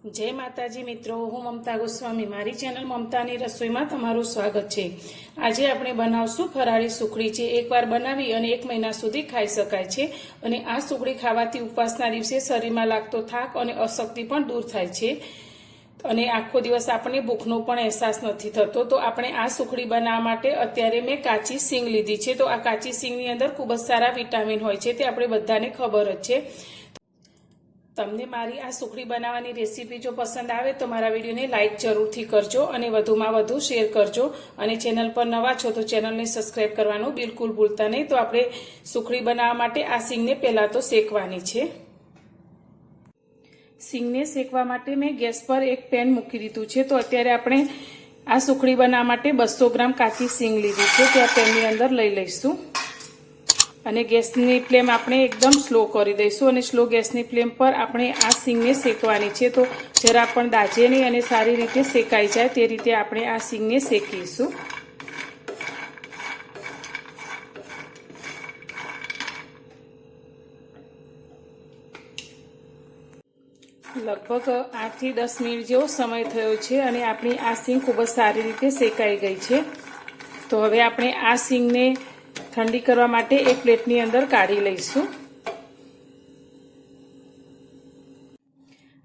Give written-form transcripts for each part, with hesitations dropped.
जय माताजी मित्रों, हूँ ममता गोस्वामी। मारी चेनल ममतानी रसोई में तमारुं स्वागत है। आज आपणे बनावशुं फराળી सुखड़ी छे। एक बार बनावी अने 1 महीना सुधी खाई शकाय छे अने आ सुखड़ी खावाथी उपवासना दिवसे शरीरमां लागतो थाक अने अशक्ति पण दूर थाय छे अने आखो दिवस आपणे भूखनो पण अहेसास नथी थतो। तो आपणे आ सुखड़ी बनाववा माटे अत्यारे मैं काची सींग लीधी छे। तो आ काची सींगनी अंदर खूब ज सारा विटामिन होय छे, ते आपणे बधाने खबर ज छे। तमने मारी आ सुखड़ी बनावानी रेसिपी जो पसंद आवे तो मारा विडियो ने लाइक जरूरथी करजो अने वधुमां वधु शेर करजो अने चेनल पर नवा छो तो चेनल ने सब्सक्राइब करवानुं बिल्कुल भूलता नहीं। तो आपणे सुखड़ी बनावा माटे आ सींग ने पहेला तो शेकवानी छे। सींग ने शेकवा माटे मैं गैस पर एक पेन मूकी दीधुं छे। तो अत्यारे आपणे आ सुखड़ी बनावा माटे 200 ग्राम काची सींग लीधी छे, ते आ पेननी अंदर लई लईशुं अने गैसनी फ्लेम आपणे एकदम स्लो करी दईशुं अने स्लो गैसनी फ्लेम पर आपणे आ सींगने शेकवानी छे। तो जरा पण दाजे नहीं अने सारी रीते शेकाई जाय ते रीते आपणे आ सींगने शेकीशुं। लगभग 8 થી 10 मिनिट जेवो समय थयो छे अने आपणी आ सींग खूब ज सारी रीते शेकाई गई छे। तो हवे आपणे आ सींगने ठंडी करवा माटे एक प्लेटनी अंदर काढी लईशुं।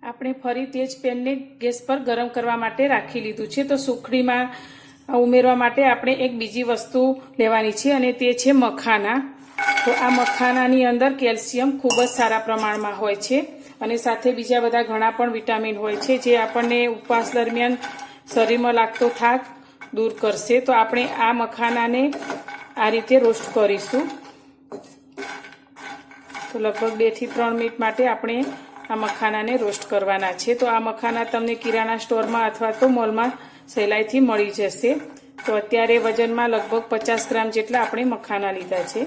आपणे फरी तेज पेनने गैस पर गरम करवा माटे राखी लीधुं छे। तो सुखड़ीमां उमेरवा माटे आपणे एक बीजी वस्तु लेवानी छे अने ते छे मखाना। तो आ मखानानी अंदर केल्शियम खूब ज सारा प्रमाणमां होय छे अने साथे बीजा बधा घणा पण विटामिन होय छे, जे आपणने उपवास दरमियान शरीरमां लागतो थाक दूर करशे। तो आपणे आ मखानाने आ रीते रोस्ट करीशुं। तो लगभग 2 થી 3 मिनिट माटे आपणे आ मखानाने रोस्ट करवाना छे। तो आ मखाना तमने किराणा स्टोरमां अथवा तो मॉलमां सहेलाईथी मळी जशे। तो अत्यारे वजनमां लगभग 50 ग्राम जेटला आपणे मखाना लीधा छे।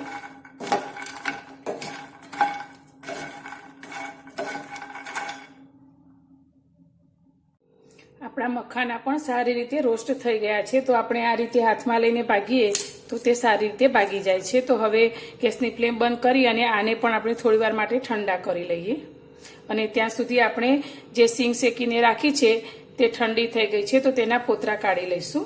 आपણા मखाना पण सारी रीते रोस्ट थई गया छे। तो आपणे आ रीते हाथमां लईने भागीए तो ते सारी रीते भागी जाय छे। तो हवे गैसनी फ्लेम बंद करी अने आने पण आपणे थोड़ीवार माटे ठंडा करी लईए अने त्यां सुधी आपणे जे सींग शेकीने राखी छे ते ठंडी थई गई छे। तो तेना पोतरा काढी लईशुं।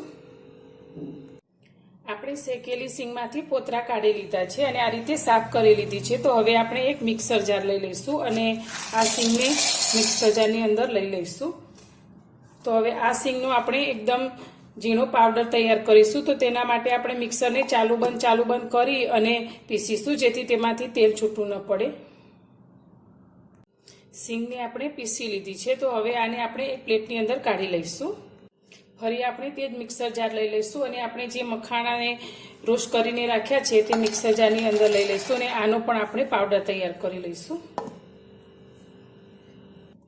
आपणे शेकेली सींगमांथी पोतरा काढी लीधा छे अने आ रीते साफ करी लीधी छे। तो हवे आपणे एक मिक्सर जार लई लईशुं अने आ सींगने मिक्सर जारनी अंदर लई लईशुं। तो हवे आ सींगनो आपणे एकदम झीणो पाउडर तैयार करीशुं। तो तेना माटे आपणे मिक्सरने चालू बंद करी अने पीसीशुं, जेथी तेमांथी तेल छूटुं न पड़े। सींगने आपणे पीसी लीधी छे। तो हवे आने आपणे एक प्लेटनी अंदर काढी लईशुं। फरी आपणे ते ज मिक्सर जार लई लईशुं अने आपणे जे मखाणाने रोस्ट करीने राख्या छे ते मिक्सर जारनी अंदर लई लईशुं अने आनो पण आपणे पाउडर तैयार करी लईशुं।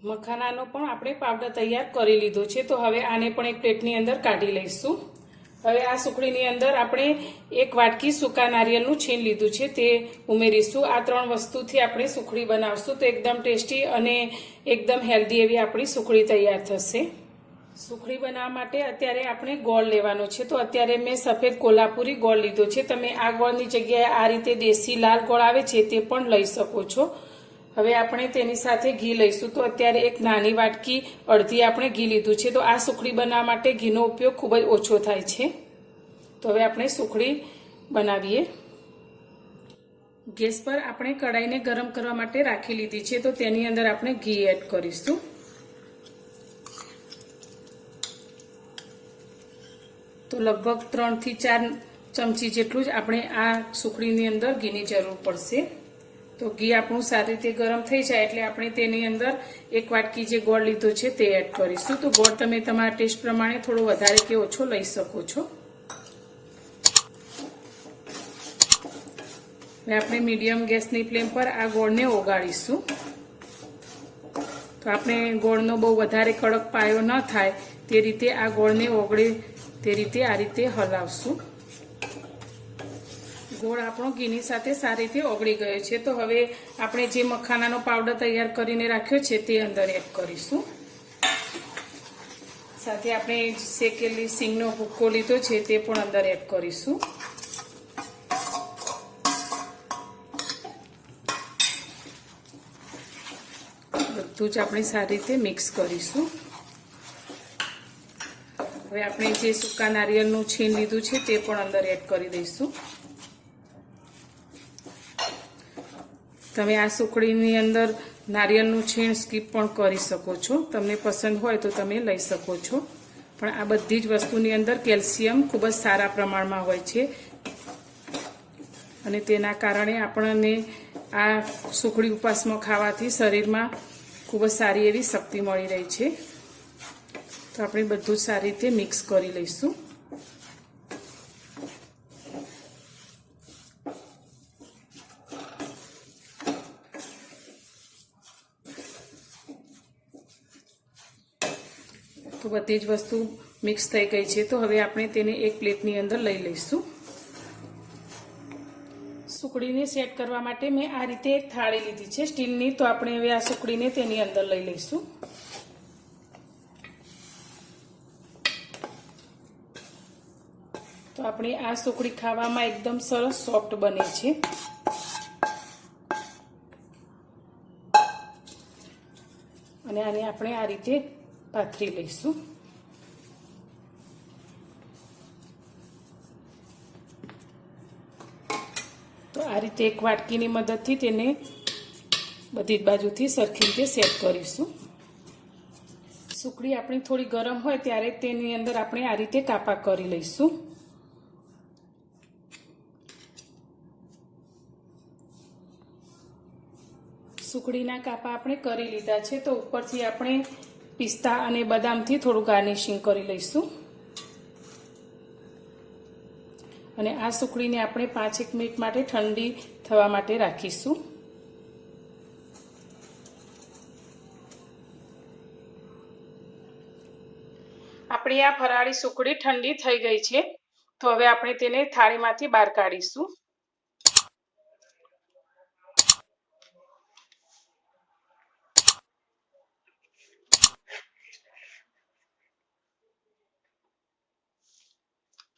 मखानानो पण आपणे पाउडर तैयार करी लीधो छे। तो हवे आने पण एक प्लेटनी अंदर काढी लईशुं। हवे आ सुखड़ीनी अंदर आपणे 1 वाटकी सूका नारिયેળનું છીણ લીધું છે, તે ઉમેરીશું। આ 3 વસ્તુથી આપણે સુખડી બનાવશું તો એકદમ ટેસ્ટી અને એકદમ હેલ્ધી એવી આપણી સુખડી તૈયાર થશે। સુખડી બનાવવા માટે અત્યારે આપણે ગોળ લેવાનો છે। તો અત્યારે મેં સફેદ કોલ્હાપુરી ગોળ લીધો છે। તમે આ ગોળની જગ્યાએ આ રીતે દેશી લાલ ગોળ આવે છે તે પણ લઈ શકો છો। હવે આપણે તેની સાથે ઘી લઈશું। તો અત્યારે એક નાની વાટકી અડધી આપણે ઘી લીધું છે। તો આ સુખડી બનાવવા માટે ઘીનો ઉપયોગ ખૂબ જ ઓછો થાય છે। તો હવે આપણે સુખડી બનાવીએ। ગેસ પર આપણે કઢાઈને ગરમ કરવા માટે રાખી લીધી છે। તો તેની અંદર આપણે ઘી એડ કરીશું। તો લગભગ 3 થી 4 ચમચી જેટલું જ આપણે આ સુખડીની અંદર ઘીની જરૂર પડશે। तो घी आपणुं सारी रीते गरम थई जाय एटले आपणे तेनी अंदर 1 वाटकी जे गोळ लीधो छे ते एड करीशुं। तो गोळ तमे तमारा टेस्ट प्रमाणे थोड़ो वधारे के ओछो लई शको छो। ने आपणे मीडियम गैसनी फ्लेम पर आ गोळने ओगाळीशुं। तो आपणे गोळनो बहु वधारे कड़क पायो न थाय ते रीते आ गोळने ओगळे ते रीते आ रीते हलावशुं। गोळ आपणो घीनी साथे सारी रीते ओगળી गयो छे। तो हवे आपणे जे मखानानो पाउडर तैयार करीने राख्यो छे ते अंदर एड करीशुं। साथे आपणे शेकेली सींगनो भूक्को लीधो छे ते पण अंदर एड करीशुं। બધું જ આપણે સારી રીતે મિક્સ કરીશું. હવે આપણે જે સૂકા નારિયેળનું છીણ લીધું છે તે પણ અંદર એડ કરી દઈશું. તમે આ સુખડીની અંદર નારિયેળનું છીણ સ્કીપ પણ કરી શકો છો. તમને પસંદ હોય તો તમે લઈ શકો છો. પણ આ બધી જ વસ્તુની અંદર કેલ્શિયમ ખૂબ જ સારા પ્રમાણમાં હોય છે અને તેના કારણે આપણને આ સુખડી ઉપવાસમાં ખાવાથી શરીરમાં ખૂબ જ સારી એવી શક્તિ મળી રહી છે. તો આપણે બધું સારી રીતે મિક્સ કરી લઈશું. તો બધી જ વસ્તુ મિક્સ થઈ ગઈ છે. તો હવે આપણે તેને એક પ્લેટની અંદર લઈ લઈશું. સુખડીને સેટ કરવા માટે મેં આ રીતે એક થાળી લીધી છે સ્ટીલની. તો આપણે હવે આ સુખડીને તેની અંદર લઈ લઈશું. તો આપણી આ સુખડી ખાવામાં એકદમ સરસ સોફ્ટ બને છે. અને આને આપણે આ રીતે પાથરી લઈશું. તો આ રીતે એક વાટકીની મદદથી તેને બધી જ બાજુથી સરખી રીતે સેટ કરીશું. સુખડી આપણી થોડી ગરમ હોય ત્યારે તેની અંદર આપણે આ રીતે કાપા કરી લઈશું. સુખડીના કાપા આપણે કરી લીધા છે. તો ઉપરથી આપણે પિસ્તા અને બદામથી થોડું ગાર્નિશિંગ કરી લઈશું. અને આ સુખડીને આપણે 5-1 મિનિટ માટે ઠંડી થવા માટે રાખીશું. આપણી આ ફરાળી સુખડી ઠંડી થઈ ગઈ છે. તો હવે આપણે તેને થાળીમાંથી બહાર કાઢીશું.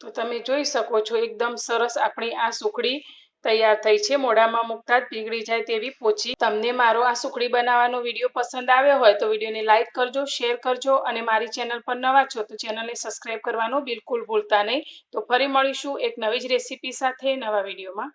તો તમે જોઈ શકો છો એકદમ સરસ આપણી આ સુખડી તૈયાર થઈ છે. મોઢામાં મૂકતા જ પીગળી જાય તેવી પોચી. તમને મારો આ સુખડી બનાવવાનો વિડીયો પસંદ આવ્યો હોય તો વિડીયોને લાઇક કરજો, શેર કરજો અને મારી ચેનલ પર નવા છો તો ચેનલને સબસ્ક્રાઇબ કરવાનું બિલકુલ ભૂલતા નહીં. તો ફરી મળીશું એક નવી જ રેસીપી સાથે નવા વિડીયોમાં.